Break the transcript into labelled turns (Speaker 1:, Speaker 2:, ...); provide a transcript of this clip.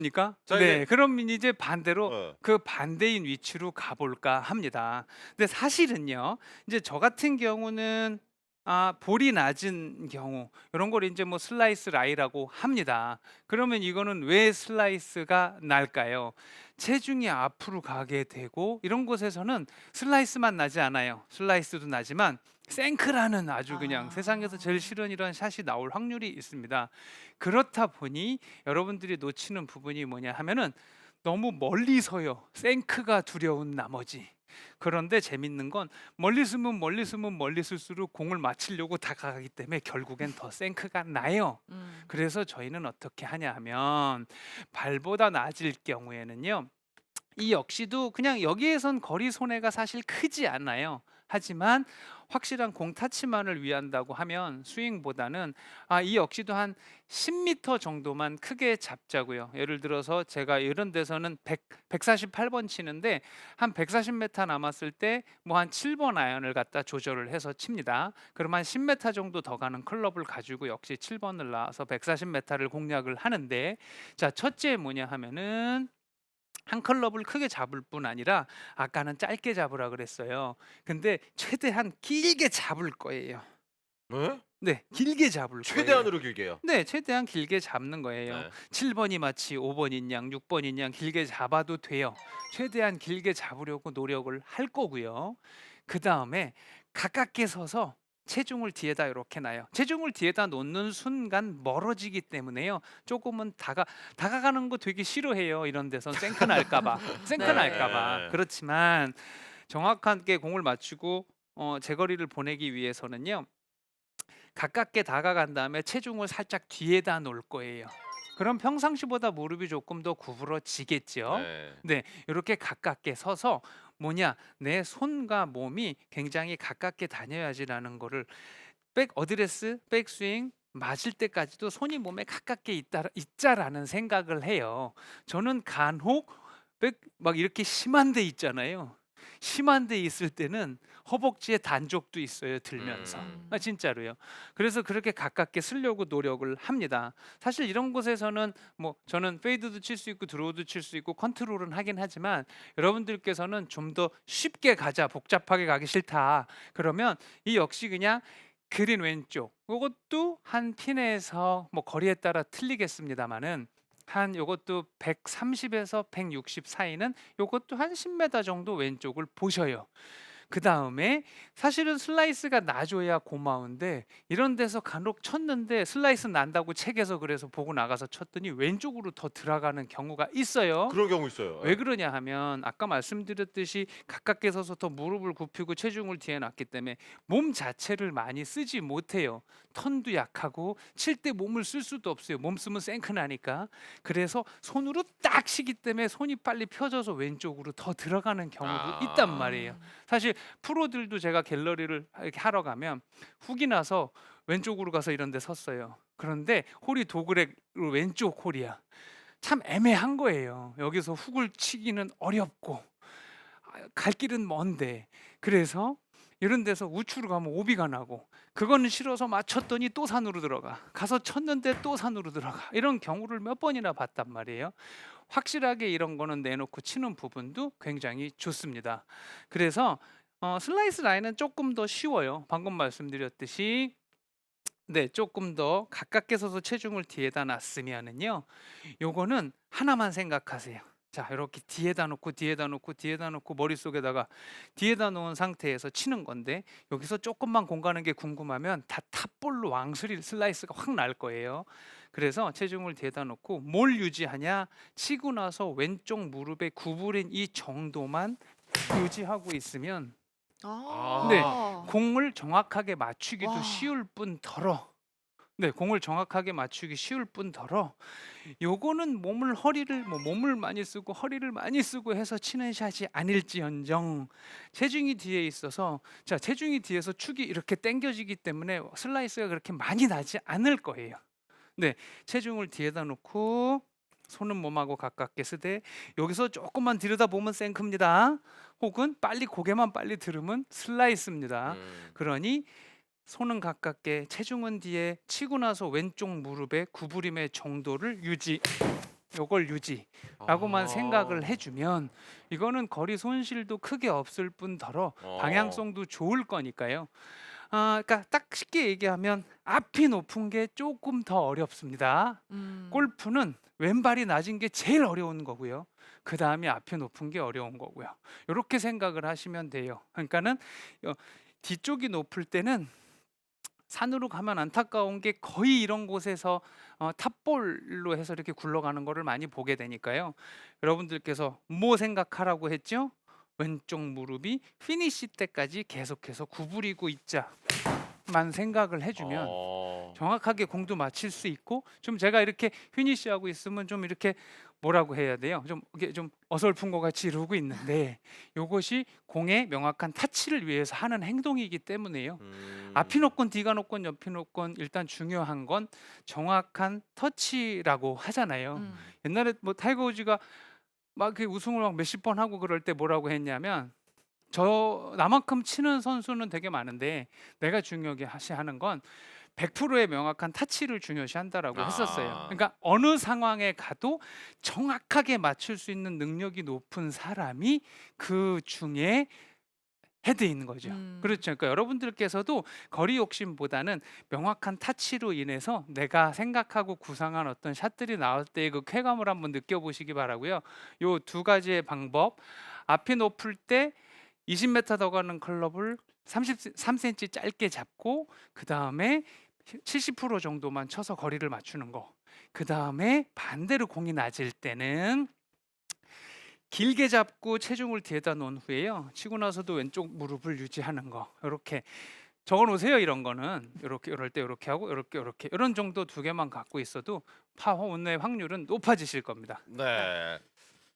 Speaker 1: 니까?
Speaker 2: 자
Speaker 1: 네.
Speaker 2: 이제
Speaker 1: 그럼 이제 반대로
Speaker 2: 어.
Speaker 1: 그 반대인 위치로 가 볼까 합니다. 근데 사실은요. 이제 저 같은 경우는 볼이 낮은 경우 요런 걸 인제 뭐 슬라이스 라이라고 합니다. 그러면 이거는 왜 슬라이스가 날까요? 체중이 앞으로 가게 되고 이런 곳에서는 슬라이스만 나지 않아요. 슬라이스도 나지만 생크라는 아주 그냥 세상에서 제일
Speaker 3: 아.
Speaker 1: 싫은 이런 샷이 나올 확률이 있습니다. 그렇다 보니 여러분들이 놓치는 부분이 뭐냐 하면은 너무 멀리 서요. 생크가 두려운 나머지. 그런데 재밌는 건 멀리 쓰면 멀리 쓰면 멀리 쓸수록 공을 맞히려고 다가가기 때문에 결국엔 더 생크가 나요.
Speaker 3: 음.
Speaker 1: 그래서 저희는 어떻게 하냐 하면 발보다 낮을 경우에는요. 이 역시도 그냥 여기에선 거리 손해가 사실 크지 않아요. 하지만 확실한 공 타치만을 위한다고 하면 스윙보다는 이 역시도 한 10m 정도만 크게 잡자고요. 예를 들어서 제가 이런 데서는 148번 치는데 한 140m 남았을 때 뭐 한 7번 아이언을 갖다 조절을 해서 칩니다. 그럼 한 10m 정도 더 가는 클럽을 가지고 역시 7번을 놔서 140m를 공략을 하는데, 자, 첫째 뭐냐 하면은 한 클럽을 크게 잡을 뿐 아니라 아까는 짧게 잡으라 그랬어요. 근데 최대한 길게 잡을 거예요.
Speaker 2: 예?
Speaker 1: 네. 길게 잡을 거예요.
Speaker 2: 최대한으로 길게요.
Speaker 1: 네. 최대한 길게 잡는 거예요.
Speaker 2: 네.
Speaker 1: 7 번이 마치 5 번인 양 6 번인 양 길게 잡아도 돼요. 최대한 길게 잡으려고 노력을 할 거고요. 그다음에 가깝게 서서 체중을 뒤에다 이렇게 놔요. 체중을 뒤에다 놓는 순간 멀어지기 때문에요. 조금은 다가가는 거 되게 싫어해요. 이런 데선 생크 날까 봐. 생크 날까
Speaker 3: 네.
Speaker 1: 봐.
Speaker 2: 네.
Speaker 1: 그렇지만 정확하게 공을 맞추고 제거리를 보내기 위해서는요. 가깝게 다가간 다음에 체중을 살짝 뒤에다 놓을 거예요. 그럼 평상시보다 무릎이 조금 더 구부러지겠죠.
Speaker 2: 네.
Speaker 1: 네, 이렇게 가깝게 서서 뭐냐, 내 손과 몸이 굉장히 가깝게 다녀야지라는 거를 백 어드레스, 백스윙 맞을 때까지도 손이 몸에 가깝게 있자라는 생각을 해요. 저는 간혹 막 이렇게 심한 데 있잖아요. 심한 데 있을 때는 허벅지에 단적도 있어요, 들면서.
Speaker 2: 음.
Speaker 1: 진짜로요. 그래서 그렇게 가깝게 쓰려고 노력을 합니다. 사실 이런 곳에서는 뭐 저는 페이드도 칠 수 있고 드로우도 칠 수 있고 컨트롤은 하긴 하지만, 여러분들께서는 좀 더 쉽게 가자, 복잡하게 가기 싫다, 그러면 이 역시 그냥 그린 왼쪽 요것도 한 핀에서 뭐 거리에 따라 틀리겠습니다마는 한 요것도 130에서 160 사이는 요것도 한 10m 정도 왼쪽을 보셔요. 그다음에 사실은 슬라이스가 나줘야 고마운데 이런 데서 간혹 쳤는데 슬라이스 난다고 책에서 그래서 보고 나가서 쳤더니 왼쪽으로 더 들어가는 경우가 있어요.
Speaker 2: 그런 경우 있어요.
Speaker 1: 왜
Speaker 2: 예.
Speaker 1: 그러냐 하면 아까 말씀드렸듯이 가깝게 서서 더 무릎을 굽히고 체중을 뒤에 놨기 때문에 몸 자체를 많이 쓰지 못해요. 턴도 약하고 칠 때 몸을 쓸 수도 없어요. 몸 쓰면 생크 나니까. 그래서 손으로 딱 치기 때문에 손이 빨리 펴져서 왼쪽으로 더 들어가는 경우도 있단
Speaker 2: 아.
Speaker 1: 말이에요.
Speaker 3: 음.
Speaker 1: 사실 프로들도 제가 갤러리를 이렇게 하러 가면 훅이 나서 왼쪽으로 가서 이런 데 섰어요. 그런데 홀이 도그렉으로 왼쪽 홀이야. 참 애매한 거예요. 여기서 훅을 치기는 어렵고 갈 길은 먼데, 그래서 이런 데서 우측으로 가면 오비가 나고 그거는 싫어서 맞췄더니 또 산으로 들어가, 가서 쳤는데 또 산으로 들어가, 이런 경우를 몇 번이나 봤단 말이에요. 확실하게 이런 거는 내놓고 치는 부분도 굉장히 좋습니다. 그래서 슬라이스 라인은 조금 더 쉬워요. 방금 말씀드렸듯이 네, 조금 더 가깝게 서서 체중을 뒤에다 놨으면은요. 요거는 하나만 생각하세요. 자, 이렇게 뒤에다 놓고 뒤에다 놓고 뒤에다 놓고 머릿속에다가 뒤에다 놓은 상태에서 치는 건데, 여기서 조금만 공 가는 게 궁금하면 다 탑볼로 왕스릴 슬라이스가 확 날 거예요. 그래서 체중을 뒤에다 놓고 뭘 유지하냐? 치고 나서 왼쪽 무릎에 구부린 이 정도만 유지하고 있으면 네,
Speaker 3: 아.
Speaker 1: 공을 정확하게 맞추기도
Speaker 3: 와.
Speaker 1: 쉬울 뿐더러, 네, 공을 정확하게 맞추기 쉬울 뿐더러 요거는 몸을 많이 쓰고 허리를 많이 쓰고 해서 치는 샷이 아닐지언정 체중이 뒤에 있어서, 자, 체중이 뒤에서 축이 이렇게 당겨지기 때문에 슬라이스가 그렇게 많이 나지 않을 거예요. 네, 체중을 뒤에다 놓고 손은 몸하고 가깝게 쓰되 여기서 조금만 들여다보면 생크입니다. 혹은 빨리 고개만 빨리 들으면 슬라이스입니다.
Speaker 2: 음.
Speaker 1: 그러니 손은 가깝게 체중은 뒤에 치고 나서 왼쪽 무릎의 구부림의 정도를 유지 요걸 유지라고만 생각을
Speaker 2: 아.
Speaker 1: 해주면 이거는 거리 손실도 크게 없을 뿐더러
Speaker 2: 어.
Speaker 1: 방향성도 좋을 거니까요. 그러니까 딱 쉽게 얘기하면 앞이 높은 게 조금 더 어렵습니다.
Speaker 3: 음.
Speaker 1: 골프는 왼발이 낮은 게 제일 어려운 거고요. 그다음에 앞이 높은 게 어려운 거고요. 이렇게 생각을 하시면 돼요. 그러니까는 어, 뒤쪽이 높을 때는 산으로 가면 안타까운 게 거의 이런 곳에서 탑볼로 해서 이렇게 굴러가는 거를 많이 보게 되니까요. 여러분들께서 뭐 생각하라고 했죠? 왼쪽 무릎이 피니시 때까지 계속해서 구부리고 있자만 생각을 해주면
Speaker 2: 어.
Speaker 1: 정확하게 공도 맞힐 수 있고, 좀 제가 이렇게 피니시하고 있으면 좀 이렇게 뭐라고 해야 돼요? 좀 이게 좀 어설픈 것 같이 이러고 있는데 요것이 공의 명확한 타치를 위해서 하는 행동이기 때문에요. 앞이
Speaker 2: 음.
Speaker 1: 높건 뒤가 높건 옆이 높건 일단 중요한 건 정확한 터치라고 하잖아요.
Speaker 3: 음.
Speaker 1: 옛날에 뭐 타이거 우즈가 막 그 우승을 막 몇십 번 하고 그럴 때 뭐라고 했냐면 저 나만큼 치는 선수는 되게 많은데 내가 중요시 하는 건 100%의 명확한 타치를 중요시한다라고 했었어요.
Speaker 2: 아.
Speaker 1: 그러니까 어느 상황에 가도 정확하게 맞출 수 있는 능력이 높은 사람이 그 중에 헤드인 거죠.
Speaker 3: 음.
Speaker 1: 그렇죠. 그러니까 여러분들께서도 거리 욕심보다는 명확한 타치로 인해서 내가 생각하고 구상한 어떤 샷들이 나올 때의 그 쾌감을 한번 느껴보시기 바라고요. 요 두 가지의 방법, 앞이 높을 때 20m 더 가는 클럽을 33cm 짧게 잡고 그 다음에 70% 정도만 쳐서 거리를 맞추는 거. 그 다음에 반대로 공이 낮을 때는 길게 잡고 체중을 뒤에다 놓은 후에요. 치고 나서도 왼쪽 무릎을 유지하는 거. 이렇게 적어 놓으세요. 이런 거는 이렇게 이럴 때 이렇게 하고 이렇게 이런 정도 두 개만 갖고 있어도 파혼의 확률은 높아지실 겁니다.
Speaker 3: 네.
Speaker 2: 네.